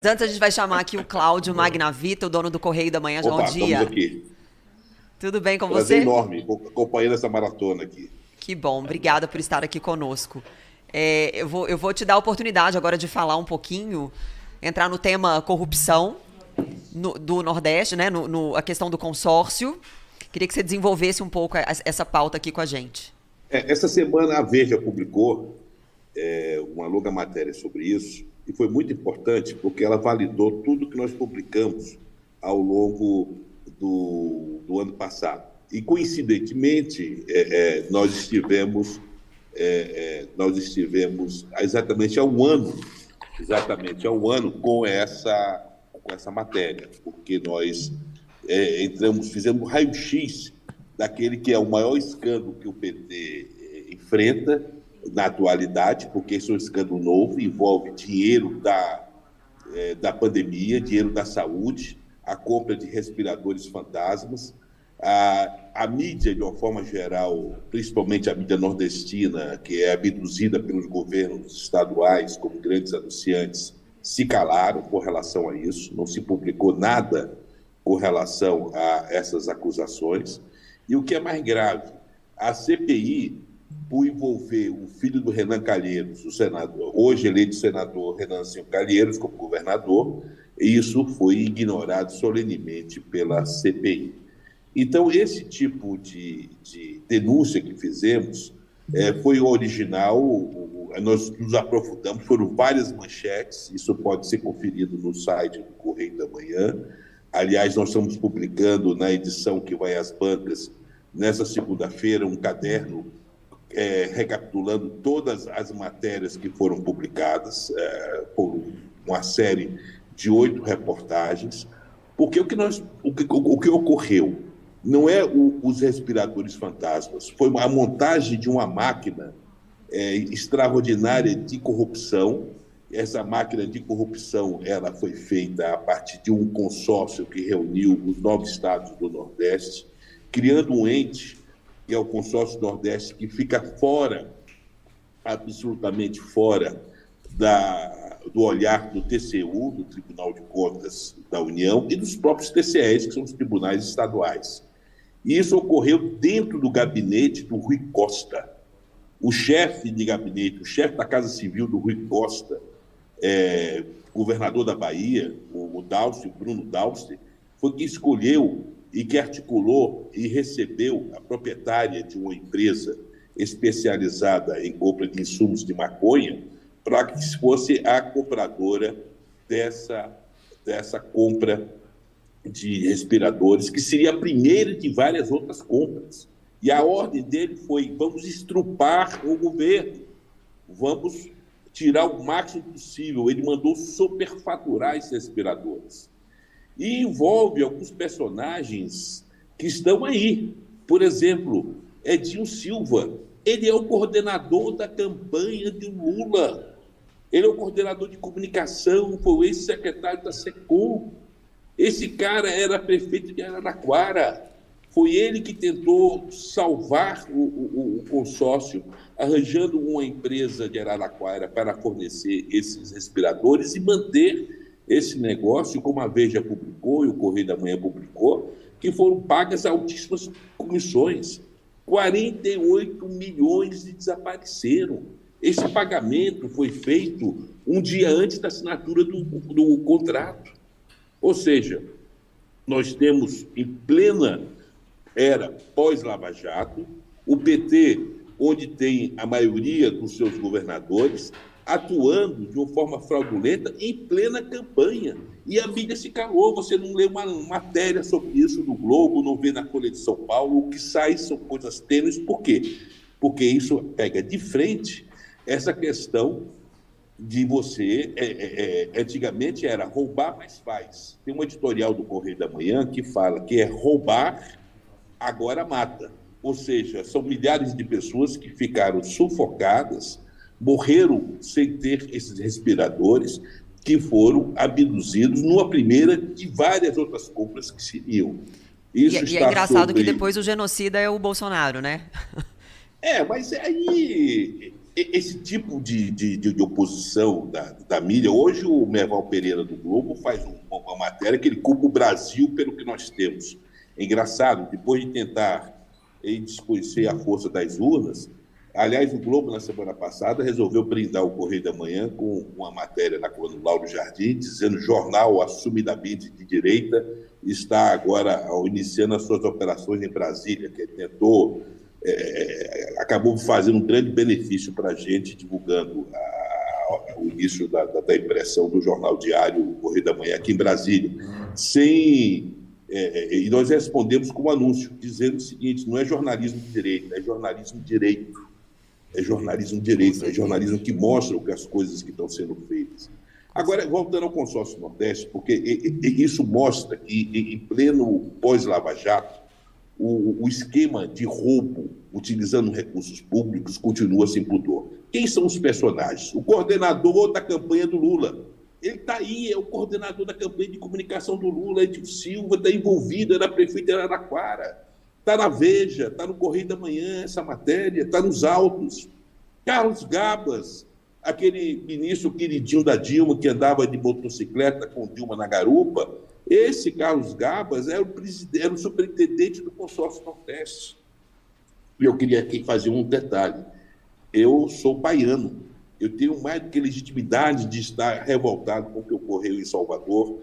Antes a gente vai chamar aqui o Cláudio Magnavita, o dono do Correio da Manhã. Bom Opa, estamos dia. aqui. Tudo bem com Prazer você? enorme acompanhando essa maratona aqui. Que bom, obrigada por estar aqui conosco. Eu vou te dar a oportunidade agora de falar um pouquinho, entrar no tema corrupção do Nordeste, né? A questão do consórcio. Queria que você desenvolvesse um pouco essa pauta aqui com a gente. Essa semana a Veja publicou uma longa matéria sobre isso e foi muito importante porque ela validou tudo que nós publicamos ao longo do ano passado. E, coincidentemente, nós estivemos exatamente há um ano com essa matéria, porque nós fizemos um raio-x daquele que é o maior escândalo que o PT enfrenta na atualidade, porque esse é um escândalo novo, envolve dinheiro da pandemia, dinheiro da saúde, a compra de respiradores fantasmas. A mídia, de uma forma geral, principalmente a mídia nordestina, que é abduzida pelos governos estaduais como grandes anunciantes, se calaram com relação a isso, não se publicou nada com relação a essas acusações. E o que é mais grave, a CPI, por envolver o filho do Renan Calheiros, o senador, hoje eleito senador Renanzinho Calheiros, como governador, e isso foi ignorado solenemente pela CPI. Então, esse tipo de denúncia que fizemos foi original, nós nos aprofundamos, foram várias manchetes, isso pode ser conferido no site do Correio da Manhã. Aliás, nós estamos publicando na edição que vai às bancas, nessa segunda-feira, um caderno recapitulando todas as matérias que foram publicadas, por uma série de 8 reportagens, porque o que ocorreu não é os respiradores fantasmas, foi a montagem de uma máquina extraordinária de corrupção. Essa máquina de corrupção ela foi feita a partir de um consórcio que reuniu os 9 estados do Nordeste, criando um ente, que é o Consórcio Nordeste, que fica fora, absolutamente fora do olhar do TCU, do Tribunal de Contas da União, e dos próprios TCEs, que são os tribunais estaduais. E isso ocorreu dentro do gabinete do Rui Costa. O chefe de gabinete, o chefe da Casa Civil do Rui Costa, governador da Bahia, o Bruno Dauster, foi que escolheu e que articulou e recebeu a proprietária de uma empresa especializada em compra de insumos de maconha para que fosse a compradora dessa compra de respiradores, que seria a primeira de várias outras compras. E a ordem dele foi: vamos estrupar o governo, vamos tirar o máximo possível. Ele mandou superfaturar esses respiradores. E envolve alguns personagens que estão aí. Por exemplo, Edinho Silva. Ele é o coordenador da campanha de Lula. Ele é o coordenador de comunicação, foi o ex-secretário da SECOM. Esse cara era prefeito de Araraquara. Foi ele que tentou salvar o consórcio, arranjando uma empresa de Araraquara para fornecer esses respiradores e manter esse negócio, como a Veja publicou e o Correio da Manhã publicou, que foram pagas altíssimas comissões. 48 milhões desapareceram. Esse pagamento foi feito um dia antes da assinatura do contrato. Ou seja, nós temos em plena era pós-Lava Jato, o PT, onde tem a maioria dos seus governadores, atuando de uma forma fraudulenta em plena campanha. E a mídia se calou, você não lê uma matéria sobre isso no Globo, não vê na Folha de São Paulo, o que sai são coisas tênues. Por quê? Porque isso pega de frente essa questão de você, antigamente era roubar, mas faz. Tem um editorial do Correio da Manhã que fala que é roubar, agora mata. Ou seja, são milhares de pessoas que ficaram sufocadas, morreram sem ter esses respiradores, que foram abduzidos numa primeira de várias outras compras que seriam. Isso e é engraçado sobre... que depois o genocida é o Bolsonaro, né? Mas aí esse tipo de oposição da mídia, hoje o Merval Pereira do Globo faz uma matéria que ele culpa o Brasil pelo que nós temos. É engraçado, depois de tentar desconhecer a força das urnas, aliás, o Globo, na semana passada, resolveu brindar o Correio da Manhã com uma matéria na coluna do Lauro Jardim, dizendo que o jornal assumidamente de direita está agora iniciando as suas operações em Brasília, que tentou, acabou fazendo um grande benefício para a gente, divulgando o início da impressão do jornal diário o Correio da Manhã aqui em Brasília. E nós respondemos com um anúncio, dizendo o seguinte: não é jornalismo de direita, é jornalismo direito. É jornalismo direito, é jornalismo que mostra as coisas que estão sendo feitas. Agora, voltando ao consórcio Nordeste, porque isso mostra que, em pleno pós-Lava Jato, o esquema de roubo, utilizando recursos públicos, continua sem pudor. Quem são os personagens? O coordenador da campanha do Lula. Ele está aí, é o coordenador da campanha de comunicação do Lula, Edil Silva, está envolvido, era prefeito de Araraquara. Está na Veja, está no Correio da Manhã, essa matéria, está nos autos. Carlos Gabas, aquele ministro queridinho da Dilma, que andava de motocicleta com Dilma na garupa, esse Carlos Gabas era o superintendente do consórcio Nordeste. E eu queria aqui fazer um detalhe. Eu sou baiano. Eu tenho mais do que legitimidade de estar revoltado com o que ocorreu em Salvador,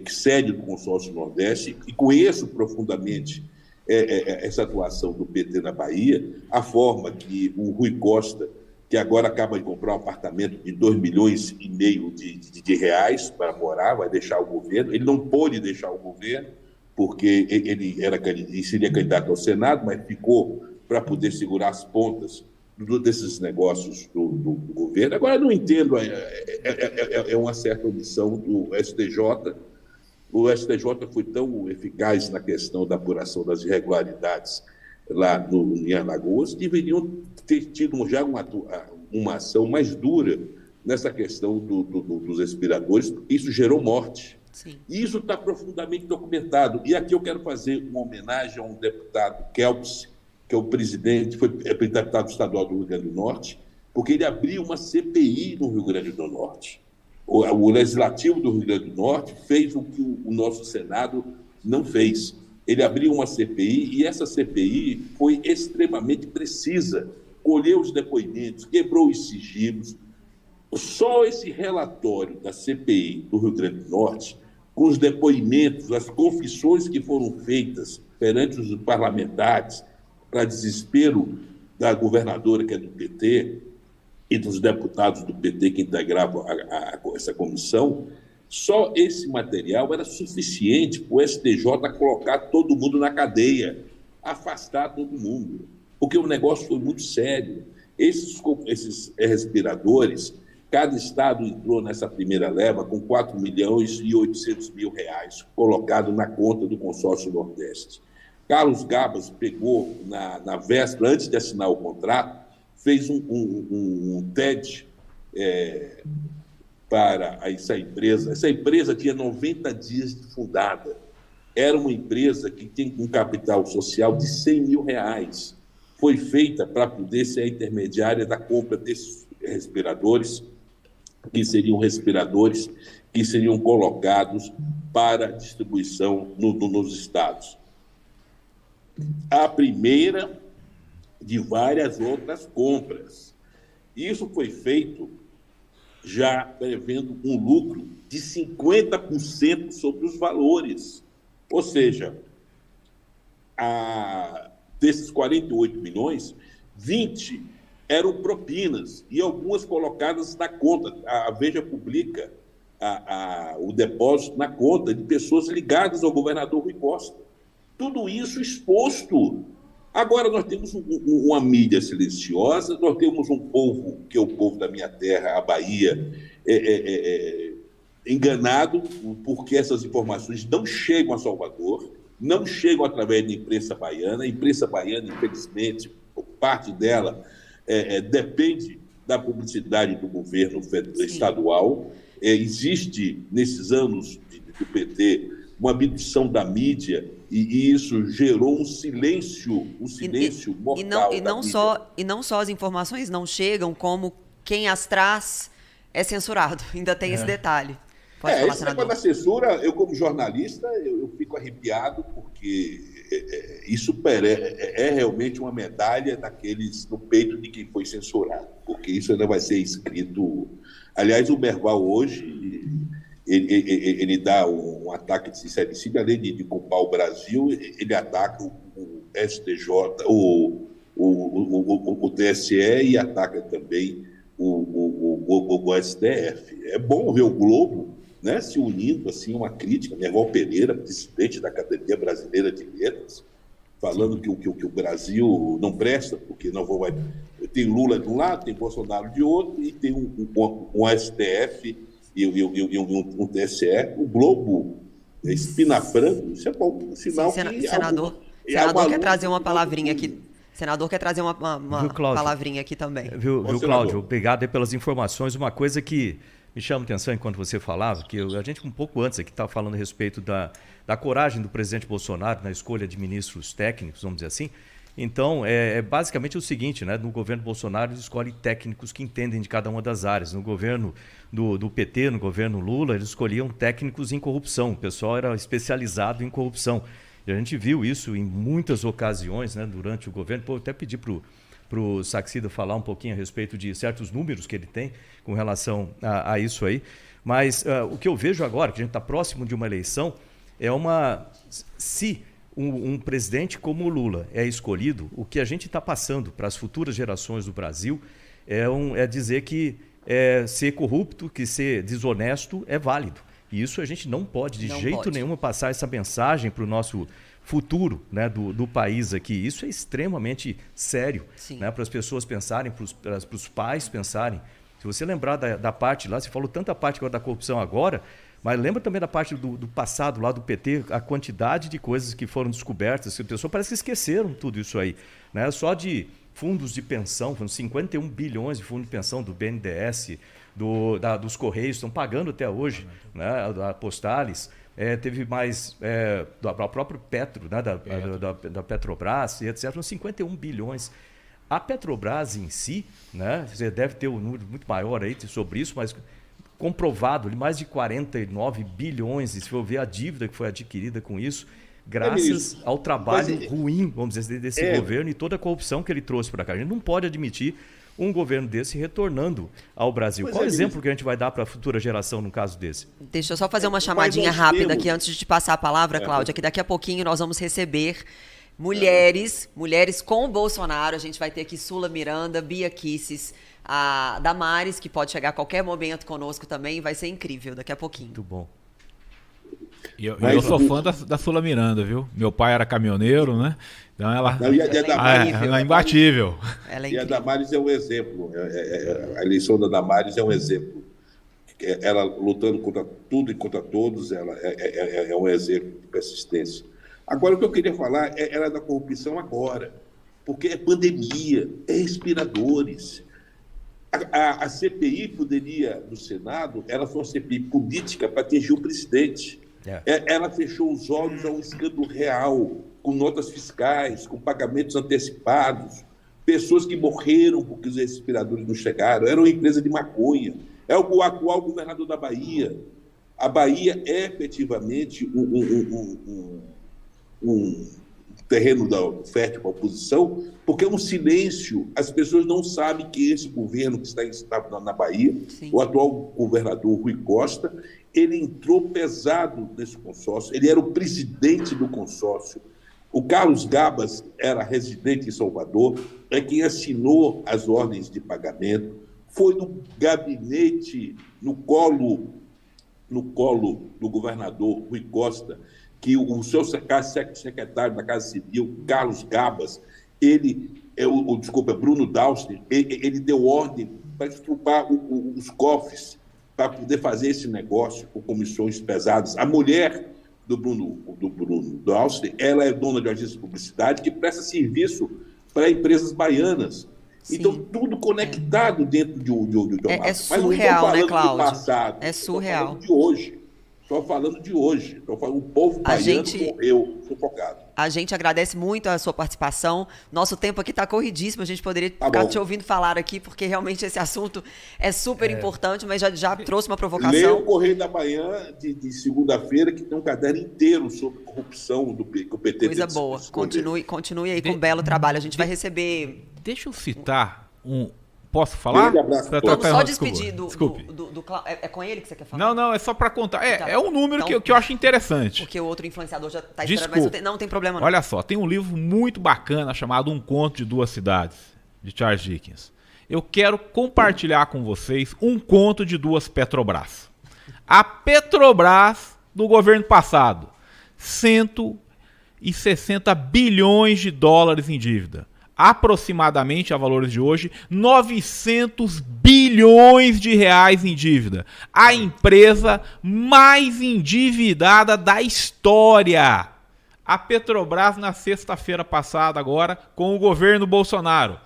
sede do consórcio Nordeste, e conheço profundamente essa atuação do PT na Bahia, a forma que o Rui Costa, que agora acaba de comprar um apartamento de 2,5 milhões de reais para morar, vai deixar o governo. Ele não pôde deixar o governo, porque ele seria candidato ao Senado, mas ficou para poder segurar as pontas desses negócios do governo. Agora, eu não entendo, é uma certa omissão do STJ. O STJ foi tão eficaz na questão da apuração das irregularidades lá em Alagoas, deveriam ter tido já uma ação mais dura nessa questão dos respiradores, porque isso gerou morte. Sim. E isso está profundamente documentado. E aqui eu quero fazer uma homenagem a um deputado, Kelps, que é o presidente, foi deputado estadual do Rio Grande do Norte, porque ele abriu uma CPI no Rio Grande do Norte. O Legislativo do Rio Grande do Norte fez o que o nosso Senado não fez. Ele abriu uma CPI e essa CPI foi extremamente precisa, colheu os depoimentos, quebrou os sigilos. Só esse relatório da CPI do Rio Grande do Norte, com os depoimentos, as confissões que foram feitas perante os parlamentares, para desespero da governadora, que é do PT, e dos deputados do PT que integravam essa comissão, só esse material era suficiente para o STJ colocar todo mundo na cadeia, afastar todo mundo, porque o negócio foi muito sério. Esses respiradores, cada estado entrou nessa primeira leva com 4 milhões e 800 mil reais, colocado na conta do consórcio Nordeste. Carlos Gabas pegou, na véspera, antes de assinar o contrato, fez um TED para essa empresa. Essa empresa tinha 90 dias de fundada. Era uma empresa que tem um capital social de 100 mil reais. Foi feita para poder ser a intermediária da compra desses respiradores, que seriam respiradores que seriam colocados para distribuição nos estados. A primeira de várias outras compras. Isso foi feito já prevendo um lucro de 50% sobre os valores. Ou seja, desses 48 milhões, 20 eram propinas e algumas colocadas na conta. A Veja publica o depósito na conta de pessoas ligadas ao governador Rui Costa. Tudo isso exposto. Agora nós temos uma mídia silenciosa, nós temos um povo, que é o povo da minha terra, a Bahia, enganado, porque essas informações não chegam a Salvador, não chegam através da imprensa baiana. A imprensa baiana, infelizmente, parte dela depende da publicidade do governo estadual. Existe, nesses anos do PT, uma abdução da mídia, e isso gerou um silêncio mortal e da mídia. não só as informações não chegam, como quem as traz é censurado. Ainda tem esse detalhe. Pode falar, Esse senador. negócio da censura, eu como jornalista, eu fico arrepiado, porque isso é realmente uma medalha daqueles no peito de quem foi censurado, porque isso ainda vai ser escrito. Aliás, o Merval hoje, ele dá um ataque de sincericídio, além de culpar o Brasil, ele ataca o STJ, o TSE, e ataca também o STF. É bom ver o Globo, né, se unindo assim, uma crítica. Merval Pereira, presidente da Academia Brasileira de Letras, falando que o Brasil não presta, porque não vai. Tem Lula de um lado, tem Bolsonaro de outro, e tem um STF e um TSE. O Globo espinafrando, isso é bom, um sinal. Sim, senador quer trazer uma palavrinha aqui. Senador quer trazer uma palavrinha aqui também. Viu, Cláudio? Obrigado aí pelas informações. Uma coisa que me chama a atenção enquanto você falava, que a gente um pouco antes aqui estava falando a respeito da coragem do presidente Bolsonaro na escolha de ministros técnicos, vamos dizer assim. Então, é basicamente o seguinte, né? No governo Bolsonaro, eles escolhem técnicos que entendem de cada uma das áreas. No governo do PT, no governo Lula, eles escolhiam técnicos em corrupção. O pessoal era especializado em corrupção. E a gente viu isso em muitas ocasiões, né, durante o governo. Pô, eu até pedi para o Saxida falar um pouquinho a respeito de certos números que ele tem com relação a isso aí. Mas o que eu vejo agora, que a gente está próximo de uma eleição, é se um presidente como o Lula é escolhido, o que a gente está passando para as futuras gerações do Brasil é dizer que ser corrupto, que ser desonesto é válido. E isso a gente não pode, de jeito nenhum, passar essa mensagem para o nosso futuro, né, do país aqui. Isso é extremamente sério, né, para as pessoas pensarem, para os pais pensarem. Se você lembrar da parte lá, você falou tanta parte da corrupção agora, mas lembra também da parte do passado lá do PT, a quantidade de coisas que foram descobertas, que as pessoas parece que esqueceram tudo isso aí, né? Só de fundos de pensão, 51 bilhões de fundos de pensão do BNDES, dos Correios, estão pagando até hoje, né, da Postales, teve mais do próprio Petro, né, da Petrobras, e etc., uns 51 bilhões. A Petrobras em si, né, você deve ter um número muito maior aí sobre isso, mas comprovado, mais de 49 bilhões, e se for ver a dívida que foi adquirida com isso, graças ao trabalho ruim, vamos dizer, desse governo e toda a corrupção que ele trouxe para cá. A gente não pode admitir um governo desse retornando ao Brasil. Qual exemplo que a gente vai dar para a futura geração num caso desse? Deixa eu só fazer uma chamadinha rápida aqui antes de te passar a palavra, Cláudia, que daqui a pouquinho nós vamos receber mulheres com o Bolsonaro. A gente vai ter aqui Sula Miranda, Bia Kicis, a Damares, que pode chegar a qualquer momento conosco também, vai ser incrível daqui a pouquinho. Muito bom. Eu sou fã da Sula Miranda, viu? Meu pai era caminhoneiro, né? Então ela é imbatível. E a Damares é um exemplo. A eleição da Damares é um exemplo. Ela lutando contra tudo e contra todos, ela é um exemplo de persistência. Agora, o que eu queria falar era da corrupção agora, porque é pandemia, é respiradores. A CPI poderia, no Senado, ela foi uma CPI política para atingir o presidente. Ela fechou os olhos a um escândalo real, com notas fiscais, com pagamentos antecipados, pessoas que morreram porque os respiradores não chegaram, era uma empresa de maconha. É o atual governador da Bahia. A Bahia é efetivamente um terreno fértil para a oposição, porque é um silêncio. As pessoas não sabem que esse governo que está instalado na Bahia, o atual governador Rui Costa, ele entrou pesado nesse consórcio, ele era o presidente do consórcio. O Carlos Gabas era residente em Salvador, é quem assinou as ordens de pagamento, foi no gabinete, no colo do governador Rui Costa, que o seu secretário da Casa Civil, Carlos Gabas, Bruno Dauster, ele deu ordem para estrupar os cofres, para poder fazer esse negócio com comissões pesadas. A mulher do Bruno Dauster, ela é dona de agência de publicidade que presta serviço para empresas baianas. Sim. Então, tudo conectado dentro de uma É surreal, né, Cláudio? Passado, é surreal. De hoje. Só falando de hoje. O povo baiano morreu sufocado. A gente agradece muito a sua participação. Nosso tempo aqui está corridíssimo. A gente poderia ficar te ouvindo falar aqui, porque realmente esse assunto é super importante, mas já trouxe uma provocação. Leia o Correio da Manhã de segunda-feira, que tem um caderno inteiro sobre corrupção que o PT Coisa boa. Continue aí com um belo trabalho. A gente vai receber... Deixa eu citar um... Posso falar? Vamos só despedir do é com ele que você quer falar? Não, é só para contar. É um número que eu acho interessante. Porque o outro influenciador já está esperando, mas não tem problema não. Olha só, tem um livro muito bacana chamado Um Conto de Duas Cidades, de Charles Dickens. Eu quero compartilhar com vocês um conto de duas Petrobras. A Petrobras do governo passado, 160 bilhões de dólares em dívida. Aproximadamente, a valores de hoje, 900 bilhões de reais em dívida. A empresa mais endividada da história. A Petrobras, na sexta-feira passada, agora, com o governo Bolsonaro.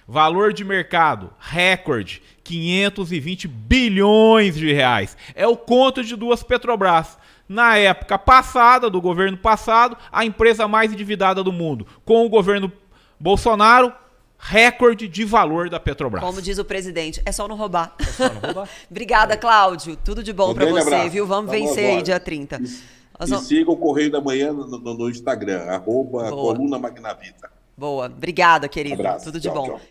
Valor de mercado, recorde, 520 bilhões de reais. É o conto de duas Petrobras. Na época passada, do governo passado, a empresa mais endividada do mundo. Com o governo Bolsonaro, recorde de valor da Petrobras. Como diz o presidente, é só não roubar. Obrigada, Cláudio. Tudo de bom pra você, abraço. Viu? Vamos vencer aí dia 30. E siga o Correio da Manhã no Instagram, @coluna Magnavita. Boa. Obrigada, querido. Abraço. Tudo de bom. Tchau.